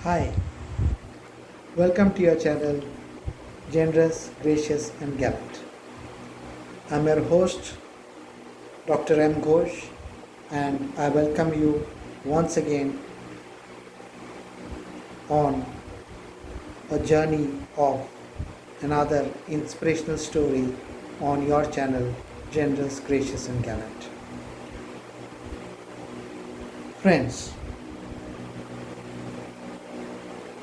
Hi, welcome to your channel, Generous, Gracious and Gallant. I'm your host, Dr. M. Ghosh, and I welcome you once again on a journey of another inspirational story on your channel, Generous, Gracious and Gallant. Friends,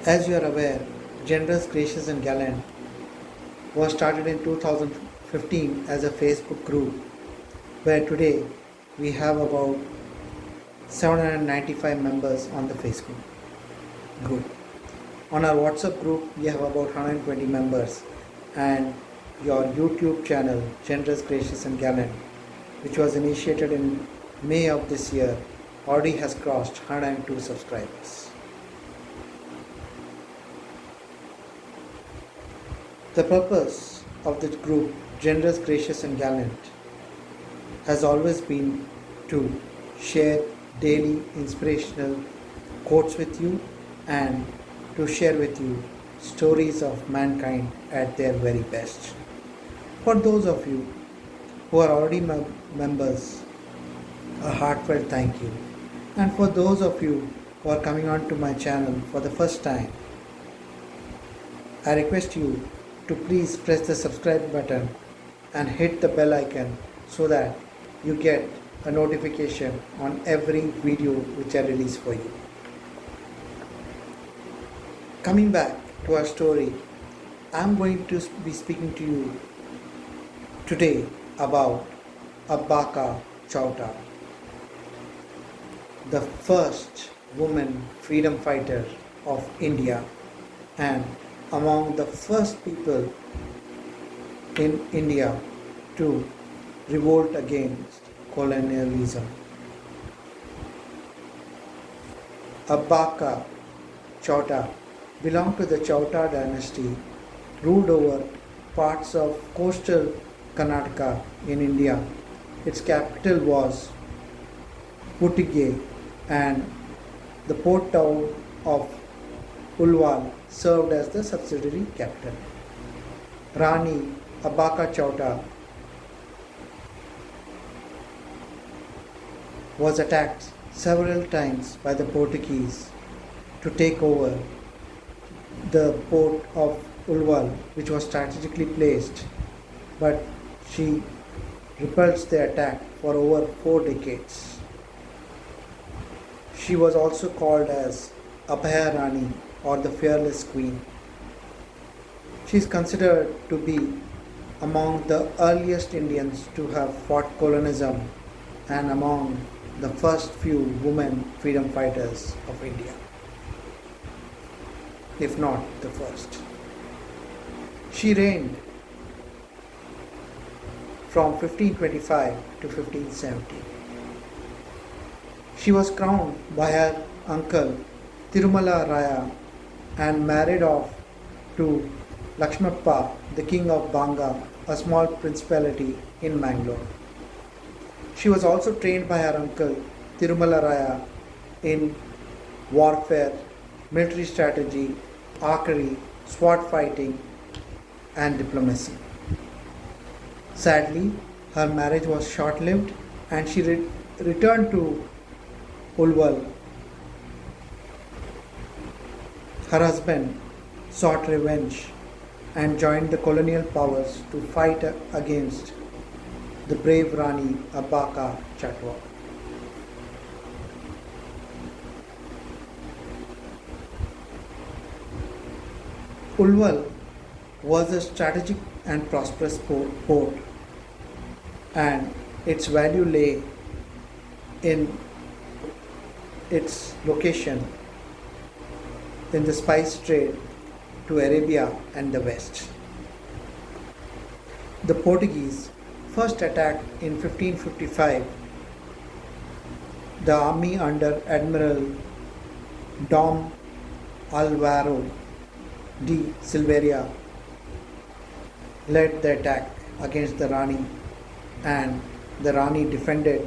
as you are aware, Generous, Gracious and Gallant was started in 2015 as a Facebook group where today we have about 795 members on the Facebook group. On our WhatsApp group, we have about 120 members, and your YouTube channel, Generous, Gracious and Gallant, which was initiated in May of this year, already has crossed 102 subscribers. The purpose of the group, Generous, Gracious and Gallant, has always been to share daily inspirational quotes with you and to share with you stories of mankind at their very best. For those of you who are already members, a heartfelt thank you. And for those of you who are coming on to my channel for the first time, I request you to please press the subscribe button and hit the bell icon so that you get a notification on every video which I release for you. Coming back to our story, I'm going to be speaking to you today about Abbaka Chowta, the first woman freedom fighter of India and among the first people in India to revolt against colonialism. Abbaka Chowta belonged to the Chowta dynasty, ruled over parts of coastal Karnataka in India. Its capital was Puttige, and the port town of Ulwal served as the subsidiary capital. Rani Abbaka Chowta was attacked several times by the Portuguese to take over the port of Ulwal, which was strategically placed, but she repulsed the attack for over 4 decades. She was also called as Abhaya Rani, or the fearless queen. She is considered to be among the earliest Indians to have fought colonialism and among the first few women freedom fighters of India, if not the first. She reigned from 1525 to 1570. She was crowned by her uncle Tirumala Raya and married off to Lakshmappa, the king of Banga, a small principality in Mangalore. She was also trained by her uncle Tirumala Raya in warfare, military strategy, archery, sword fighting, and diplomacy. Sadly, her marriage was short-lived and she returned to Ulwal. Her husband sought revenge and joined the colonial powers to fight against the brave Rani Abbaka Chowta. Ulwal was a strategic and prosperous port, and its value lay in its location in the spice trade to Arabia and the West. The Portuguese first attacked in 1555. The army under Admiral Dom Alvaro de Silveira led the attack against the Rani, and the Rani defended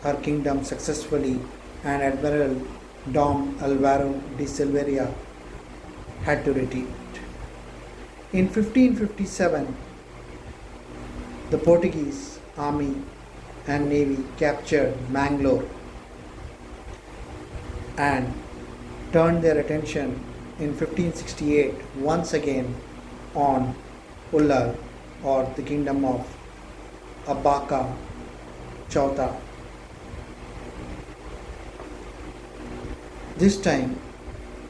her kingdom successfully, and Admiral Dom Alvaro de Silveira had to retreat. In 1557, the Portuguese army and navy captured Mangalore and turned their attention in 1568 once again on Ullal, or the kingdom of Abaca Chauta. This time,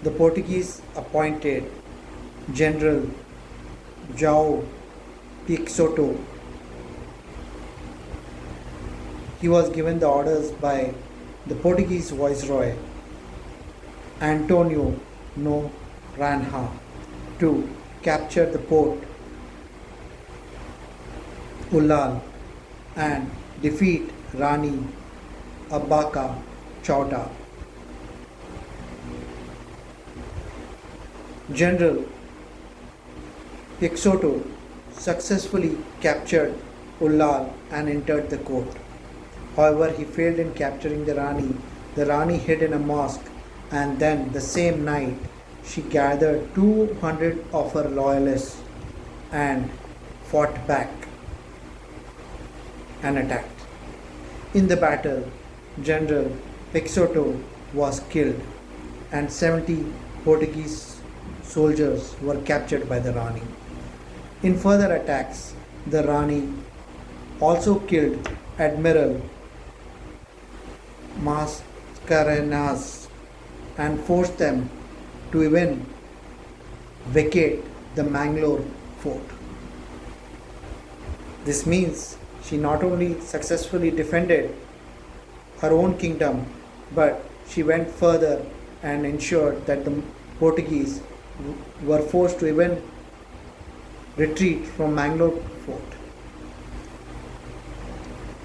the Portuguese appointed General João Peixoto. He was given the orders by the Portuguese Viceroy Antonio Noronha to capture the port Ullal and defeat Rani Abaca Chauta. General Peixoto successfully captured Ullal and entered the court. However, he failed in capturing the Rani. The Rani hid in a mosque, and then the same night she gathered 200 of her loyalists and fought back and attacked. In the battle, General Peixoto was killed and 70 Portuguese soldiers were captured by the Rani. In further attacks, the Rani also killed Admiral Mascarenhas and forced them to even vacate the Mangalore fort. This means she not only successfully defended her own kingdom, but she went further and ensured that the Portuguese were forced to even retreat from Mangalore fort.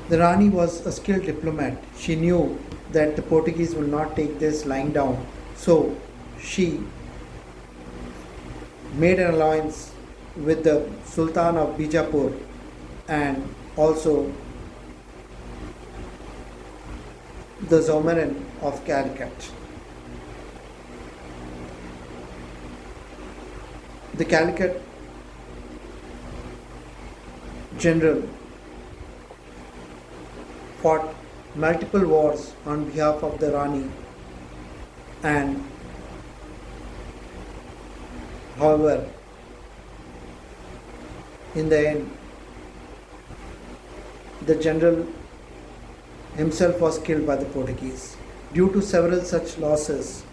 The Rani was a skilled diplomat. She knew that the Portuguese will not take this lying down, so she made an alliance with the Sultan of Bijapur and also the Zomaran of Calicut. The Calicut general fought multiple wars on behalf of the Rani, and however, in the end, the general himself was killed by the Portuguese. Due to several such losses,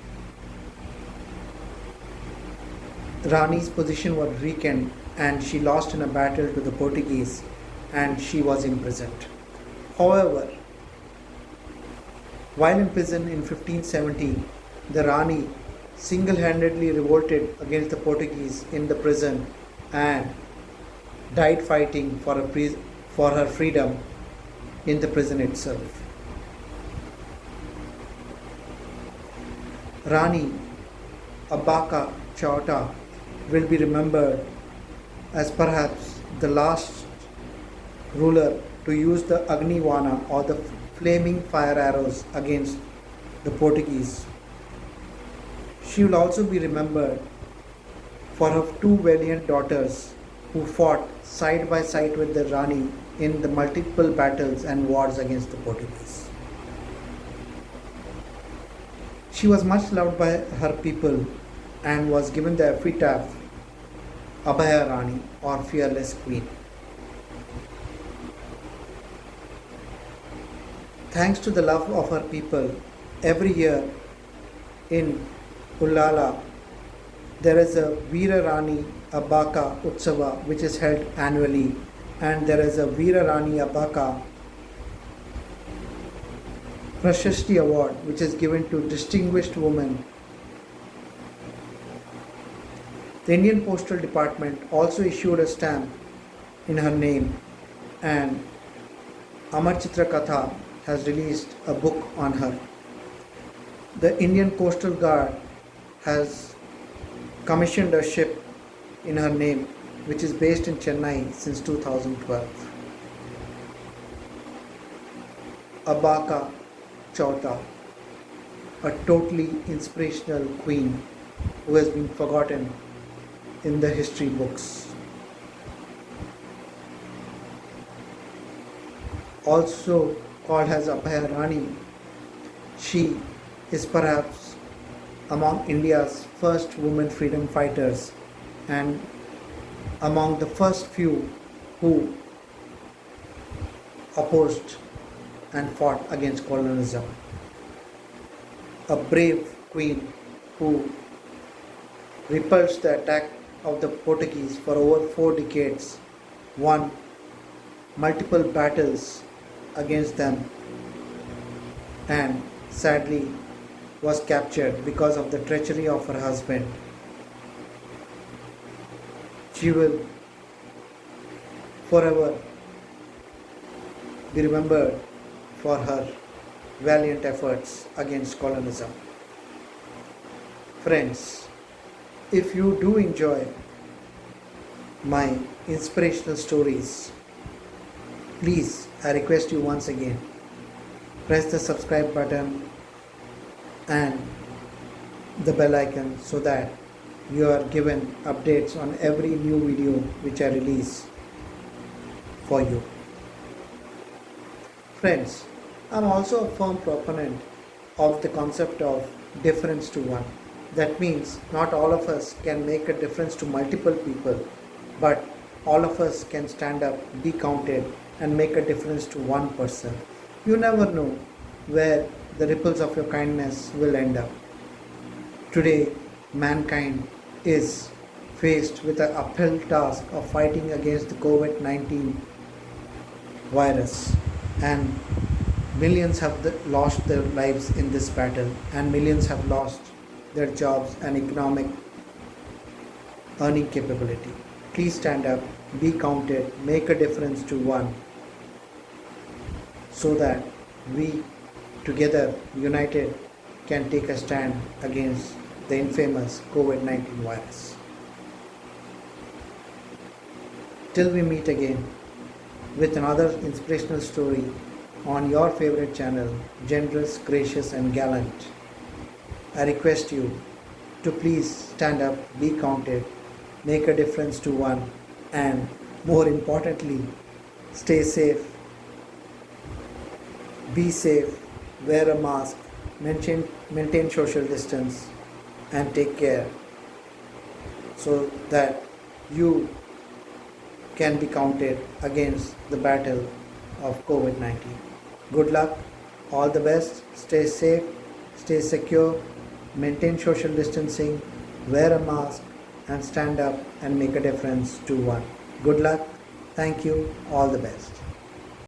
Rani's position was weakened and she lost in a battle to the Portuguese and she was imprisoned. However, while in prison in 1570, the Rani single-handedly revolted against the Portuguese in the prison and died fighting for her freedom in the prison itself. Rani Abaca Chauta will be remembered as perhaps the last ruler to use the Agni Vana or the flaming fire arrows against the Portuguese. She will also be remembered for her two valiant daughters who fought side by side with the Rani in the multiple battles and wars against the Portuguese. She was much loved by her people and was given the epitaph Abhaya Rani, or Fearless Queen. Thanks to the love of her people, every year in Ullala there is a Veera Rani Abaca Utsava which is held annually, and there is a Veera Rani Abaca Prashasti Award which is given to distinguished women. The Indian Postal Department also issued a stamp in her name, and Amar Chitra Katha has released a book on her. The Indian Coastal Guard has commissioned a ship in her name which is based in Chennai since 2012. Abaca Chauta. a totally inspirational queen who has been forgotten in the history books. Also called as Abhaya Rani, she is perhaps among India's first women freedom fighters and among the first few who opposed and fought against colonialism. A brave queen who repulsed the attack of the Portuguese for over 4 decades, won multiple battles against them, and sadly was captured because of the treachery of her husband. She will forever be remembered for her valiant efforts against colonialism. Friends, if you do enjoy my inspirational stories, please, I request you once again, press the subscribe button and the bell icon so that you are given updates on every new video which I release for you. Friends, I'm also a firm proponent of the concept of difference to one. That means not all of us can make a difference to multiple people, but all of us can stand up, be counted, and make a difference to one person. You never know where the ripples of your kindness will end up. Today, mankind is faced with an uphill task of fighting against the COVID-19 virus, and millions have lost their lives in this battle, and millions have lost their jobs and economic earning capability. Please stand up, be counted, make a difference to one, so that we together, united, can take a stand against the infamous COVID-19 virus. Till we meet again with another inspirational story on your favorite channel, Generous, Gracious and Gallant, I request you to please stand up, be counted, make a difference to one, and more importantly, stay safe, be safe, wear a mask, maintain social distance, and take care so that you can be counted against the battle of COVID-19. Good luck, all the best, stay safe, stay secure, maintain social distancing, wear a mask, and stand up and make a difference to one. Good luck, thank you, all the best.